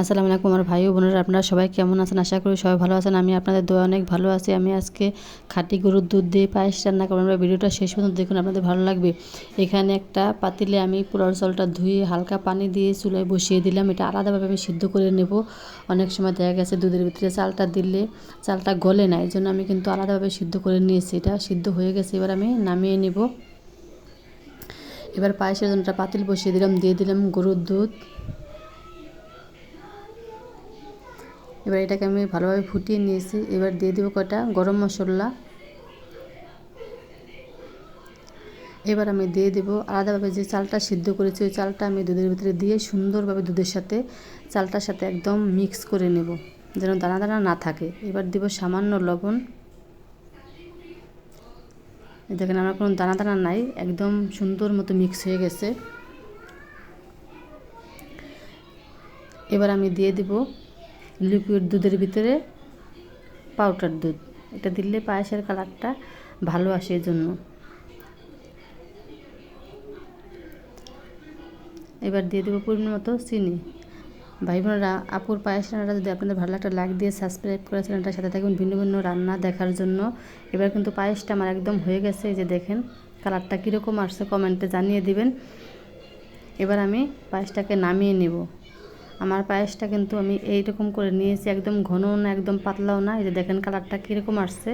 আসসালামু আলাইকুম আমার ভাই ও বোনেরা, আপনারা সবাই কেমন আছেন? আশা করি সবাই ভালো আছেন। আমি আপনাদের দোয়া অনেক ভালো আছি। আমি আজকে খাঁটি গরুর দুধ দিয়ে পায়েস রান্না করব। আপনারা ভিডিওটা শেষ পর্যন্ত দেখুন, আপনাদের ভালো লাগবে। এখানে একটা পাতিলে আমি পোলাও চালটা ধুয়ে হালকা পানি দিয়ে চুলায় বসিয়ে দিলাম। এটা আলাদাভাবে আমি সিদ্ধ করে নেব। অনেক সময় দেখা গেছে দুধের ভিতরে চালটা দিলে চালটা গলে না, এই জন্য আমি কিন্তু আলাদাভাবে সিদ্ধ করে নিয়েছি। এটা সিদ্ধ হয়ে গেছে, এবার আমি নামিয়ে নেব। এবার পায়েসের জন্য একটা পাতিল বসিয়ে দিলাম, দিয়ে দিলাম গরুর দুধ। এবার এটাকে আমি ভালোভাবে ফুটিয়ে নিয়েছি। এবার দিয়ে দেবো কয়টা গরম মশলা। এবার আমি দিয়ে দেবো আলাদাভাবে যে চালটা সিদ্ধ করেছি, ওই চালটা আমি দুধের ভিতরে দিয়ে সুন্দরভাবে দুধের সাথে চালটার সাথে একদম মিক্স করে নেব, যেন দানা দানা না থাকে। এবার দেব সামান্য লবণ। দেখেন আমার কোনো দানা দানা নাই, একদম সুন্দর মতো মিক্স হয়ে গেছে। এবার আমি দিয়ে দেব লিকুইড দুধের ভিতরে পাউডার দুধ। এটা দিলে পায়েসের কালারটা ভালো আসে, এজন্য। এবার দিয়ে দেবো পরিমাণ মতো চিনি। ভাই বোনেরা, আপুর পায়েস রান্নাটা যদি আপনাদের ভালো একটা লাইক দিয়ে সাবস্ক্রাইব করে চ্যানেলটার সাথে থাকবেন ভিন্ন ভিন্ন রান্না দেখার জন্য। এবার কিন্তু পায়েসটা আমার একদম হয়ে গেছে। এই যে দেখেন কালারটা কীরকম আসছে, কমেন্টে জানিয়ে দিবেন। এবার আমি পায়েসটাকে নামিয়ে নেব। আমার পায়েসটা কিন্তু আমি এইরকম করে নিয়েছি, একদম ঘনও না একদম পাতলাও না। এই যে দেখেন কালারটা কীরকম আসছে।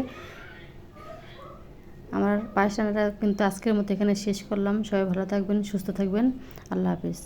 আমার পায়েস রান্নাটা কিন্তু আজকের মতো এখানে শেষ করলাম। সবাই ভালো থাকবেন, সুস্থ থাকবেন। আল্লাহ হাফিজ।